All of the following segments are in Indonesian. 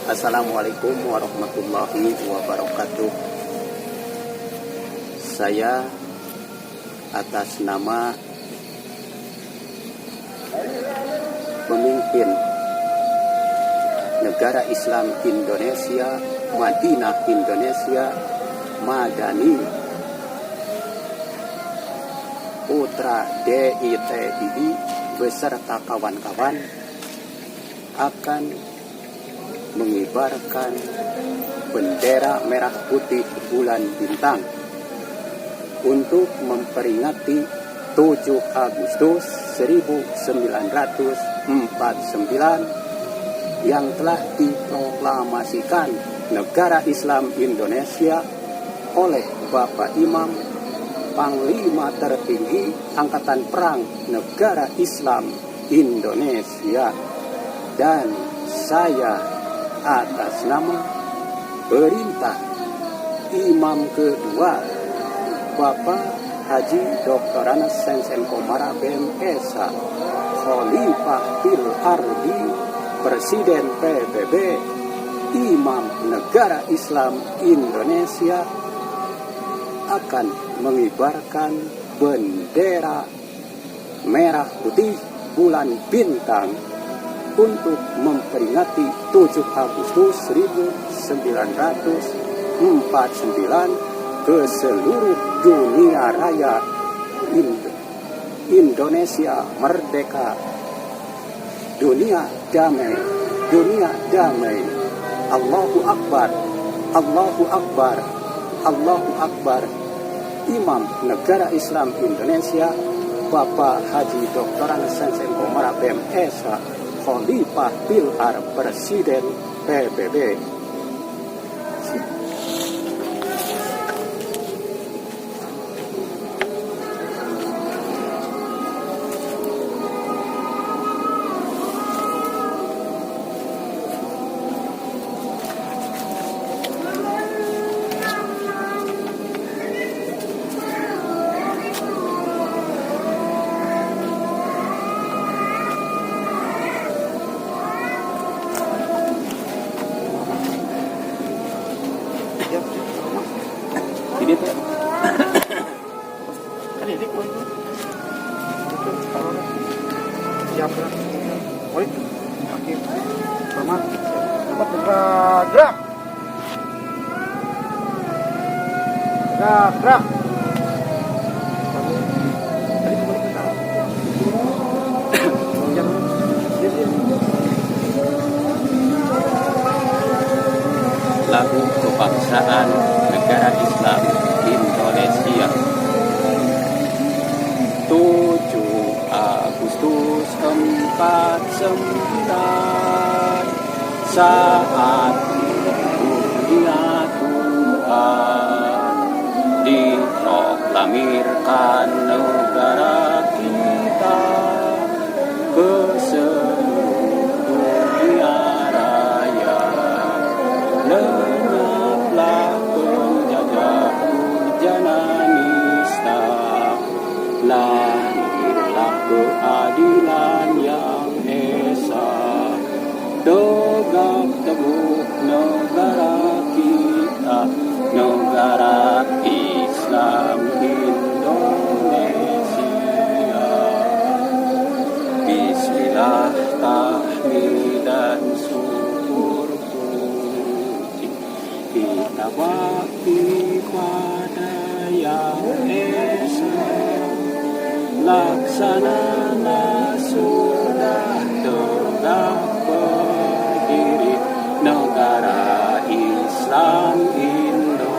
Assalamualaikum warahmatullahi wabarakatuh. Saya atas nama pemimpin Negara Islam Indonesia, Madinah Indonesia, Madani, Putra DITI beserta kawan-kawan akan mengibarkan bendera merah putih bulan bintang untuk memperingati 7 Agustus 1949 yang telah diproklamasikan Negara Islam Indonesia oleh Bapak Imam Panglima tertinggi Angkatan Perang Negara Islam Indonesia. Dan saya atas nama perintah Imam kedua Bapak Haji Dr. Anas Sensen Komara BMS Khalifah Fil Ardi, Presiden PBB, Imam Negara Islam Indonesia akan mengibarkan bendera merah putih bulan bintang untuk memperingati 7 Agustus 1949 ke seluruh dunia raya. Indonesia merdeka, dunia damai, dunia damai. Allahu Akbar, Allahu Akbar, Allahu Akbar. Imam Negara Islam Indonesia Bapak Haji Dr. Anas Sensen Komara BMS Khalifah Fil Ardi, Presiden PBB. Ini teh kan ini kok itu siap lah. Oi, kaki selamat gerak gerak. Tadi kembali ke sana. Lagu kebangsaan Negara Islam Indonesia. 7 Agustus 49 saat dunia Tuhan diproklamirkan negara kita ke seluruh dunia raya. Lenyaplah penjajah hujana nista, lahirlah keadilan yang esa, tegak teguh negara kita, negara Islam Indonesia. Bismillah, tahmidan, syukur puji kita bakti pada yang esa, laksana sudah tegak berdiri negara Islam Indonesia,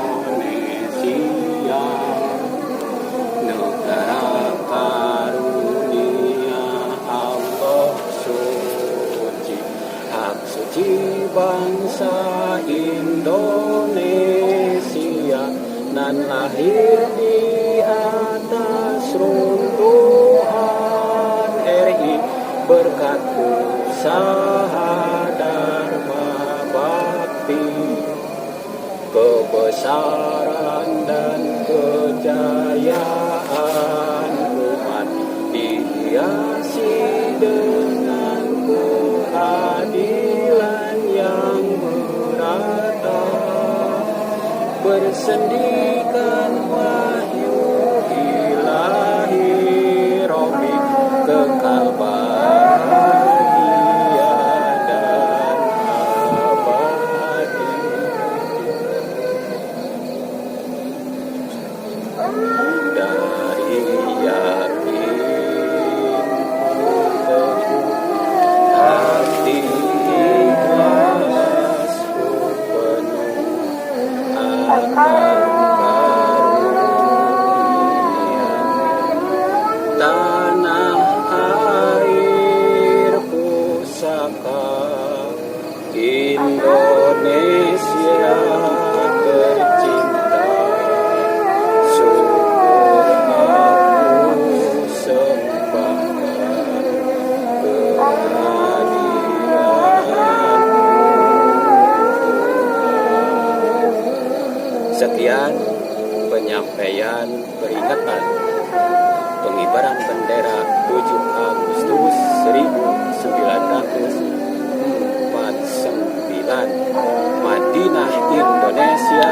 negara karunia Allah suci, hak suci bangsa Indonesia, nan lahir di atas runtuhan RI berkat usaha dharma bakti, kebesaran dan kejayaan umat dihiasi dengan keadilan yang tersendikan wahyu ilahi Robi kekal bahagia dan abadi. Dari yakin hati ikhlas penuh akan karunia tanah air pusaka Indonesia tercinta. Syukur aku sembahkan kehadiran. Sekian penyampaian peringatan pengibaran bendera 7 Agustus 1949 Madinah Indonesia,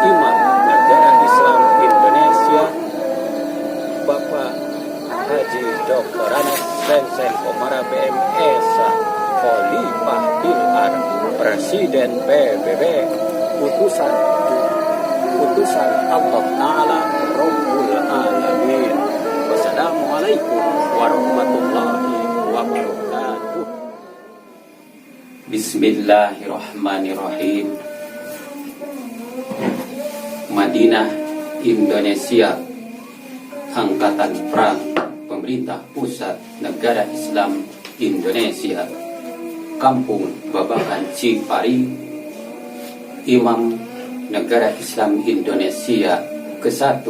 Imam Negara Islam Indonesia Bapak Haji Dr. Anas Sensen Komara BM Esa Khalifah Bilar Presiden PBB utusan Allah Ta'ala Rabbul Alamin. Wassalamualaikum warahmatullahi wabarakatuh. Bismillahirrahmanirrahim. Madinah Indonesia, Angkatan Perang Pemerintah Pusat Negara Islam Indonesia, Kampung Babakan Cipari, Imam Negara Islam Indonesia ke-1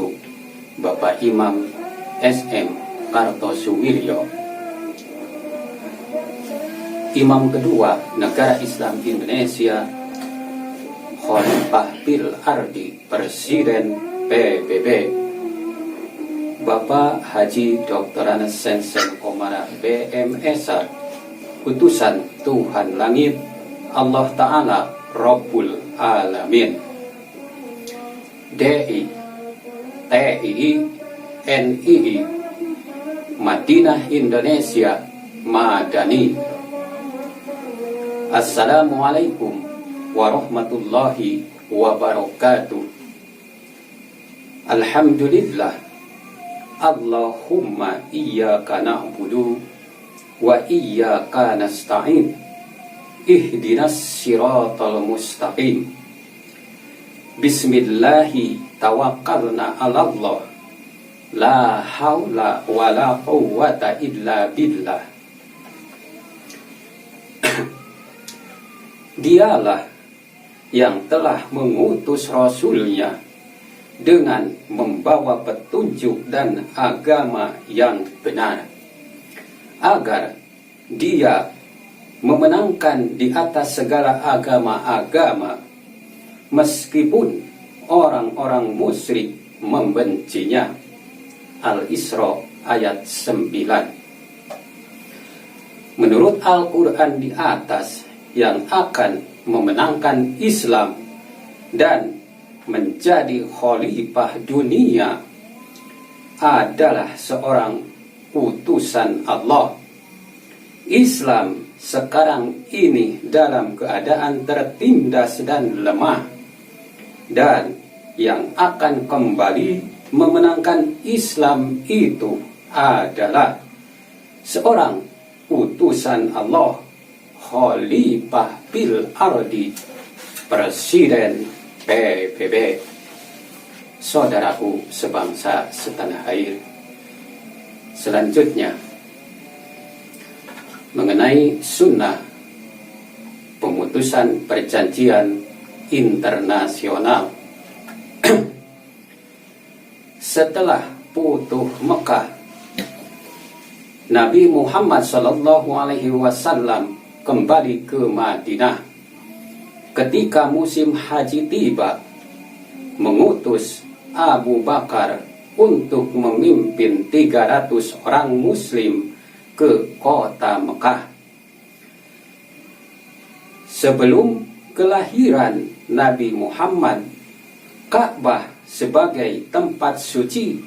Bapak Imam SM Kartosuwiryo, Imam kedua Negara Islam Indonesia Khalifah Bil Ardi Presiden PBB Bapak Haji Dr. Anas Sensen Komara BMSA, utusan Tuhan Langit Allah Ta'ala Rabbul Alamin. DI, TII, NII, Madinah Indonesia Madani. Assalamualaikum warahmatullahi wabarakatuh. Alhamdulillah, Allahumma iyyaka na'budu wa iyyaka nasta'in, ihdinas siratal mustaqim. Bismillahi tawakkalna 'ala Allah, la haula wa la quwwata illa billah. Dialah yang telah mengutus Rasulnya dengan membawa petunjuk dan agama yang benar, agar dia memenangkan di atas segala agama-agama, meskipun orang-orang musyrik membencinya. Al-Isra ayat 9. Menurut Al-Quran di atas, yang akan memenangkan Islam dan menjadi khalifah dunia adalah seorang utusan Allah. Islam sekarang ini dalam keadaan tertindas dan lemah, dan yang akan kembali memenangkan Islam itu adalah seorang utusan Allah, Khalifah Bil Ardi Presiden PBB. Saudaraku sebangsa setanah air, selanjutnya mengenai sunnah pemutusan perjanjian internasional. Setelah putuh Mekah, Nabi Muhammad SAW kembali ke Madinah. Ketika musim haji tiba, mengutus Abu Bakar untuk memimpin 300 orang muslim ke kota Mekah. Sebelum kelahiran Nabi Muhammad, Ka'bah sebagai tempat suci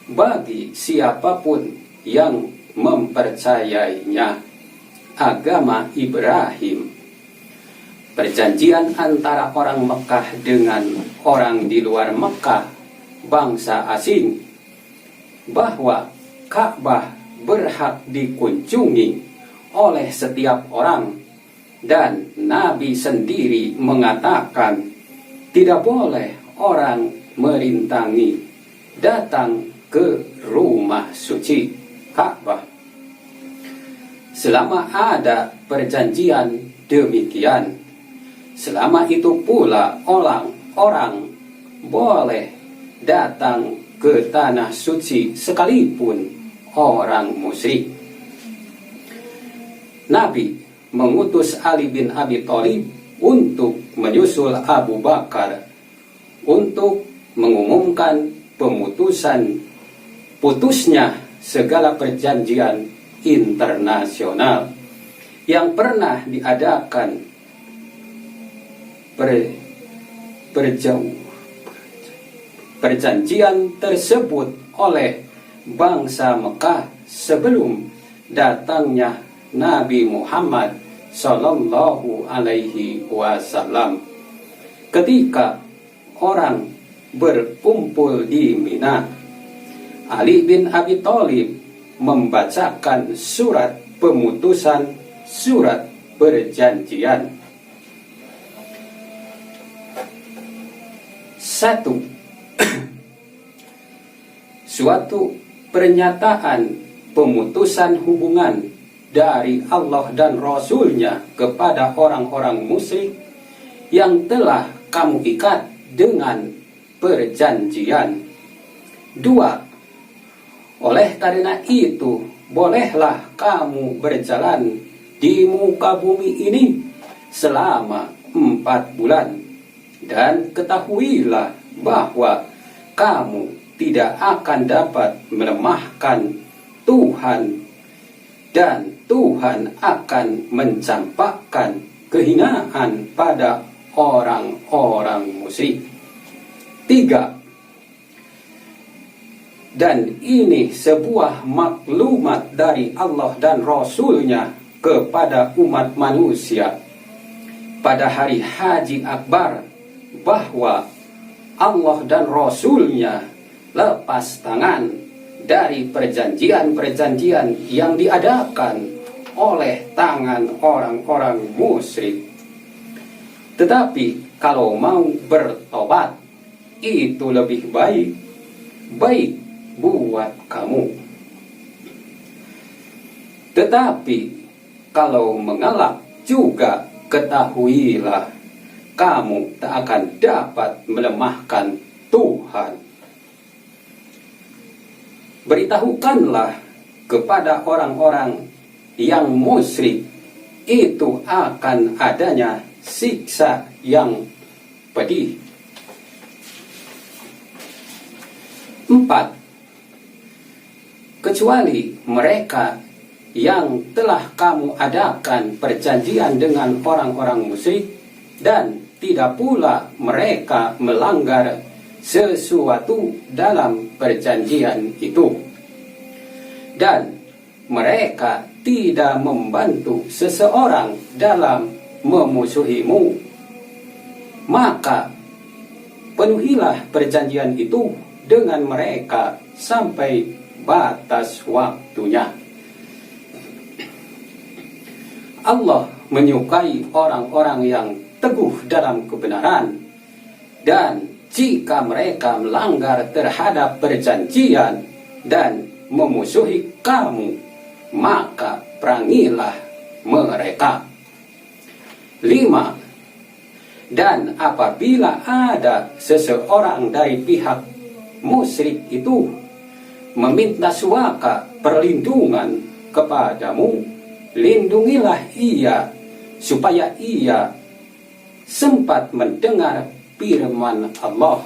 bagi siapapun yang mempercayainya. Agama Ibrahim, perjanjian antara orang Mekah dengan orang di luar Mekah, bangsa asing, bahwa Ka'bah berhak dikunjungi oleh setiap orang, dan Nabi sendiri mengatakan tidak boleh orang merintangi datang ke rumah suci Ka'bah. Selama ada perjanjian demikian, selama itu pula orang boleh datang ke tanah suci sekalipun orang musyrik. Nabi mengutus Ali bin Abi Thalib untuk menyusul Abu Bakar untuk mengumumkan putusnya segala perjanjian internasional yang pernah diadakan perjanjian tersebut oleh bangsa Mekah sebelum datangnya Nabi Muhammad Sallallahu Alaihi Wasallam. Ketika orang berkumpul di Mina, Ali bin Abi Thalib membacakan surat pemutusan, surat perjanjian. 1. Suatu pernyataan pemutusan hubungan dari Allah dan Rasul-Nya kepada orang-orang musyrik yang telah kamu ikat dengan perjanjian. 2. Oleh karena itu, bolehlah kamu berjalan di muka bumi ini selama 4 bulan. Dan ketahuilah bahwa kamu tidak akan dapat melemahkan Tuhan, dan Tuhan akan mencampakkan kehinaan pada orang-orang musyrik. 3. Dan ini sebuah maklumat dari Allah dan Rasul-Nya kepada umat manusia pada hari Haji Akbar, bahwa Allah dan Rasul-Nya lepas tangan dari perjanjian-perjanjian yang diadakan oleh tangan orang-orang musyrik. Tetapi kalau mau bertobat, itu lebih baik buat kamu. Tetapi kalau mengelak juga, ketahuilah kamu tak akan dapat melemahkan Tuhan. Beritahukanlah kepada orang-orang yang musyrik itu akan adanya siksa yang pedih. 4. Kecuali mereka yang telah kamu adakan perjanjian dengan orang-orang musyrik, dan tidak pula mereka melanggar sesuatu dalam perjanjian itu, dan mereka tidak membantu seseorang dalam memusuhimu, maka penuhilah perjanjian itu dengan mereka sampai batas waktunya. Allah menyukai orang-orang yang teguh dalam kebenaran, dan jika mereka melanggar terhadap perjanjian dan memusuhi kamu, maka perangilah mereka. 5. Dan apabila ada seseorang dari pihak musyrik itu meminta suaka perlindungan kepadamu, lindungilah ia supaya ia sempat mendengar firman Allah.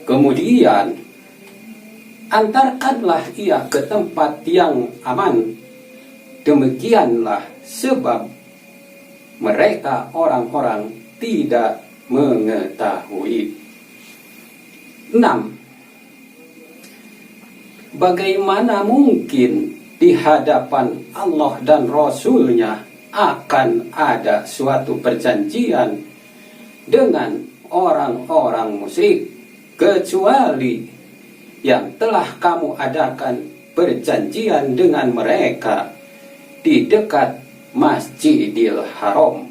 Kemudian antarkanlah ia ke tempat yang aman. Demikianlah sebab mereka orang-orang tidak mengetahui. 6. Bagaimana mungkin di hadapan Allah dan Rasul-Nya akan ada suatu perjanjian dengan orang-orang musyrik, kecuali yang telah kamu adakan perjanjian dengan mereka di dekat Masjidil Haram.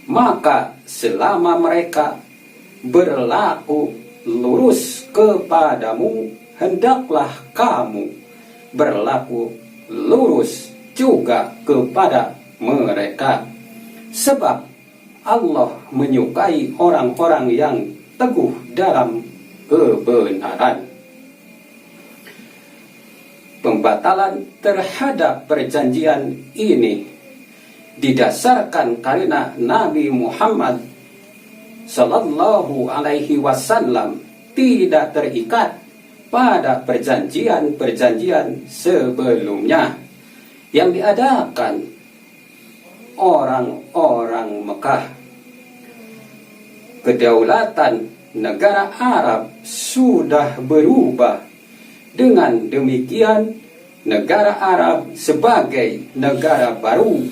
Maka selama mereka berlaku lurus kepadamu, hendaklah kamu berlaku lurus juga kepada mereka. Sebab Allah menyukai orang-orang yang teguh dalam kebenaran. Pembatalan terhadap perjanjian ini didasarkan karena Nabi Muhammad Sallallahu Alaihi Wasallam tidak terikat pada perjanjian-perjanjian sebelumnya yang diadakan orang-orang Mekah. Kedaulatan negara Arab sudah berubah. Dengan demikian, negara Arab sebagai negara baru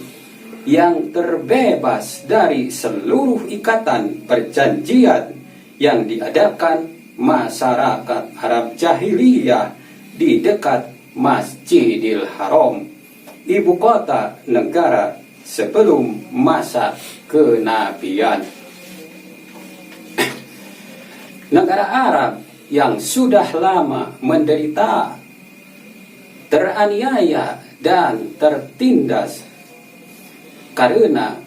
yang terbebas dari seluruh ikatan perjanjian yang diadakan masyarakat Arab jahiliyah di dekat Masjidil Haram, ibu kota negara sebelum masa kenabian. Negara Arab yang sudah lama menderita, teraniaya dan tertindas karena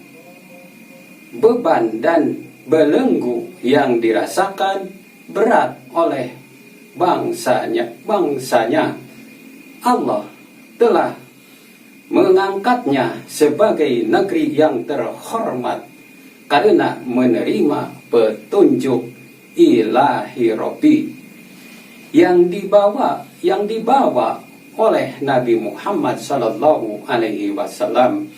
beban dan belenggu yang dirasakan berat oleh bangsanya, Allah telah mengangkatnya sebagai negeri yang terhormat karena menerima petunjuk ilahi Rabbi yang dibawa oleh Nabi Muhammad sallallahu alaihi wasallam.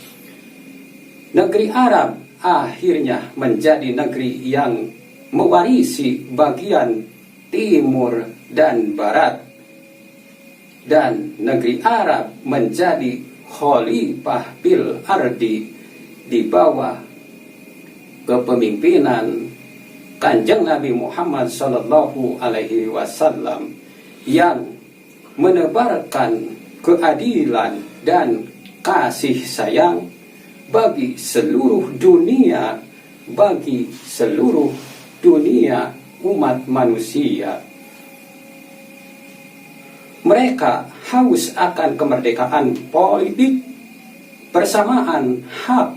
Negeri Arab akhirnya menjadi negeri yang mewarisi bagian timur dan barat, dan negeri Arab menjadi khalifah bil ardi di bawah kepemimpinan Kanjeng Nabi Muhammad sallallahu alaihi wasallam yang menebarkan keadilan dan kasih sayang bagi seluruh dunia umat manusia. Mereka haus akan kemerdekaan politik, persamaan hak,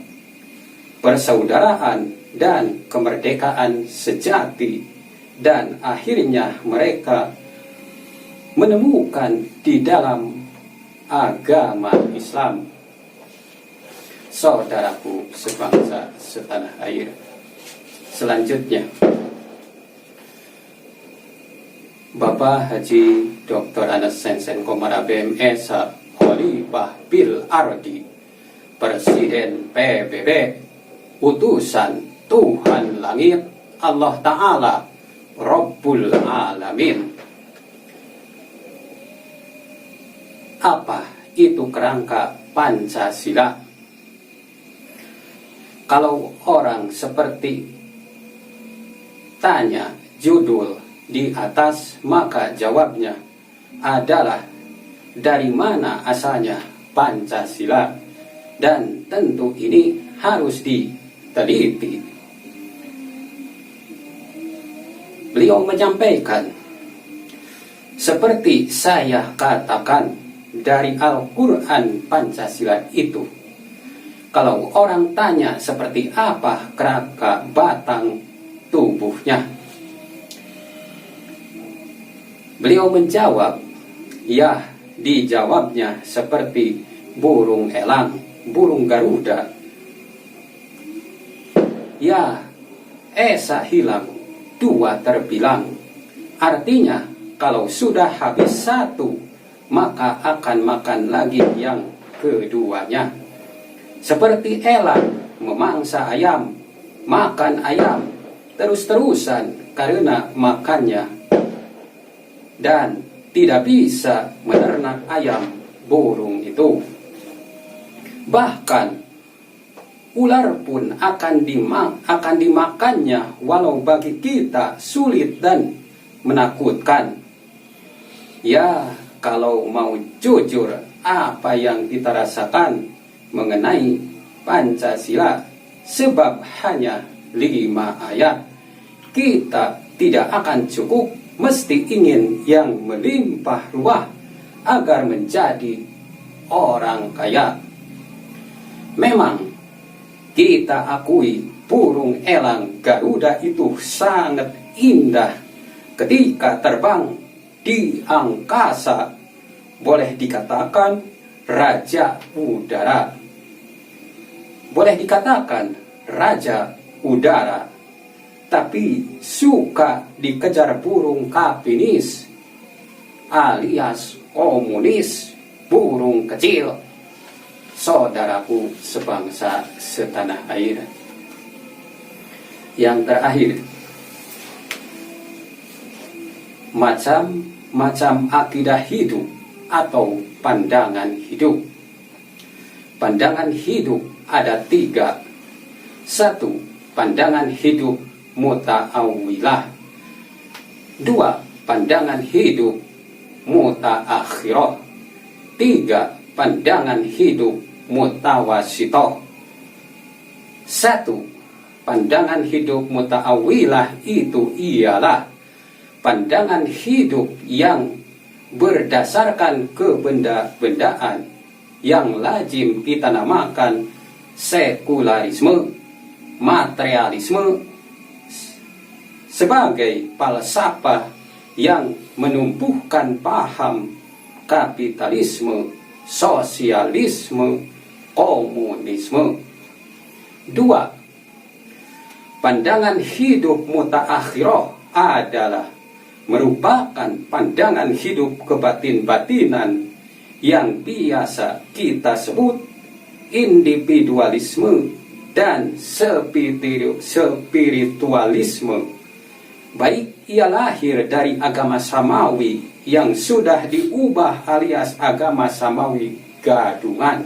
persaudaraan, dan kemerdekaan sejati, dan akhirnya mereka menemukan di dalam agama Islam. Saudaraku sebangsa setanah air, selanjutnya Bapak Haji Dr. Anas Sensen Komara BMS Khalifah bil Ardi, Presiden PBB, utusan Tuhan langit, Allah Ta'ala Rabbul Alamin. Apa itu kerangka Pancasila? Kalau orang seperti tanya judul di atas, maka jawabnya adalah dari mana asalnya Pancasila, dan tentu ini harus diteliti. Beliau menyampaikan, seperti saya katakan, dari Al-Quran Pancasila itu, kalau orang tanya seperti apa kerangka batang tubuhnya, beliau menjawab, ya dijawabnya seperti burung elang, burung Garuda. Ya, esa hilang, dua terbilang. Artinya, kalau sudah habis satu, maka akan makan lagi yang keduanya. Seperti elang memangsa ayam, makan ayam, terus-terusan karena makannya, dan tidak bisa menernak ayam burung itu. Bahkan ular pun akan dimakannya, walau bagi kita sulit dan menakutkan. Ya, kalau mau jujur, apa yang kita rasakan mengenai Pancasila, sebab hanya 5 ayat, kita tidak akan cukup, mesti ingin yang melimpah ruah agar menjadi orang kaya. Memang kita akui burung elang Garuda itu sangat indah ketika terbang di angkasa, boleh dikatakan raja udara. Boleh dikatakan raja udara, tapi suka dikejar burung kapinis alias komunis, burung kecil. Saudaraku sebangsa setanah air. Yang terakhir, macam-macam akidah hidup atau pandangan hidup. Pandangan hidup ada 3. 1. Pandangan hidup muta'awilah. 2. Pandangan hidup muta'akhirah. 3. Pandangan hidup mutawasitoh. 1. Pandangan hidup muta'awilah itu ialah pandangan hidup yang berdasarkan kebenda-bendaan yang lazim kita namakan sekularisme, materialisme, sebagai falsafah yang menumbuhkan paham kapitalisme, sosialisme, komunisme. 2. Pandangan hidup mutaakhirah adalah merupakan pandangan hidup kebatin-batinan yang biasa kita sebut individualisme dan spiritualisme. Baik ia lahir dari agama samawi yang sudah diubah alias agama samawi gadungan.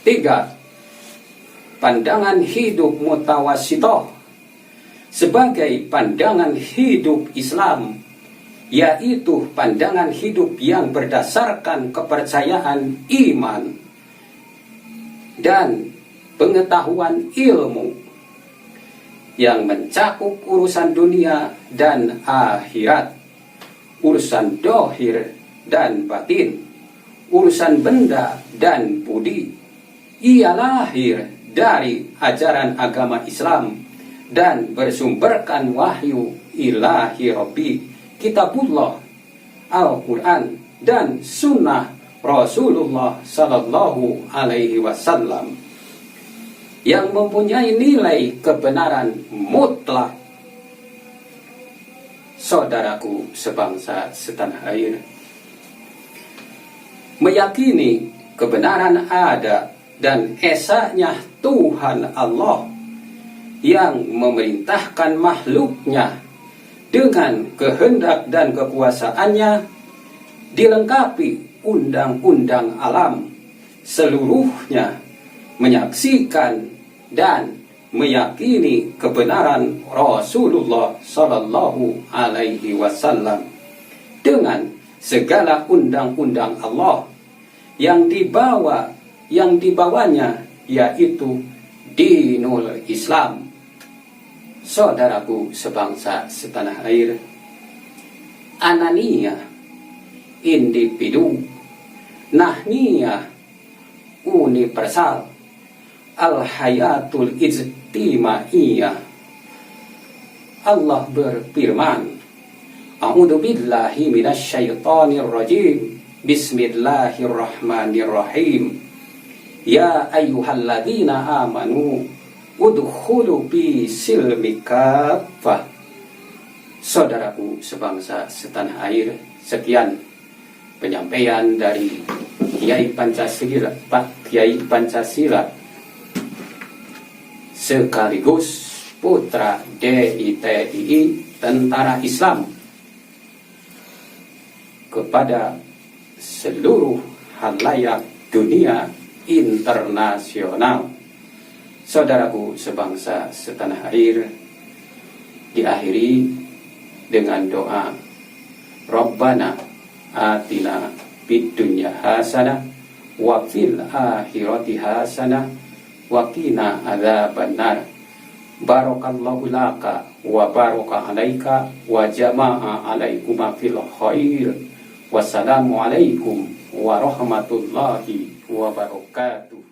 3. Pandangan hidup mutawasitoh sebagai pandangan hidup Islam, yaitu pandangan hidup yang berdasarkan kepercayaan iman dan pengetahuan ilmu yang mencakup urusan dunia dan akhirat, urusan dohir dan batin, urusan benda dan budi. Ia lahir dari ajaran agama Islam dan bersumberkan wahyu ilahi Rabbi, kitabullah, Al-Quran, dan sunnah Rasulullah Sallallahu Alaihi Wasallam yang mempunyai nilai kebenaran mutlak. Saudaraku sebangsa setanah air, meyakini kebenaran ada dan esanya Tuhan Allah yang memerintahkan makhluknya dengan kehendak dan kekuasaannya, dilengkapi undang-undang alam, seluruhnya menyaksikan dan meyakini kebenaran Rasulullah Sallallahu Alaihi Wasallam dengan segala undang-undang Allah yang dibawanya, yaitu dinul Islam. Saudaraku sebangsa setanah air, anania individu, nahnia universal, al-hayatul ijtimaiyah. Allah berfirman, a'udzu billahi minasyaitonir rajim, bismillahirrahmanirrahim, ya ayyuhalladzina amanu udkhulu fi silmi kaffah. Saudaraku sebangsa setanah air, sekian penyampaian dari Kiai Pancasila, Pak Kiai Pancasila, sekaligus putra DITI Tentara Islam kepada seluruh halayak dunia internasional. Saudaraku sebangsa setanah air, diakhiri dengan doa Rabbana atina fid dunya hasanah wa fil akhirati hasanah wa qina adzabannar. Barakallahu laka wa baraka alaika wa jama'a alaikuma fil khair. Wassalamualaikum warahmatullahi wabarakatuh.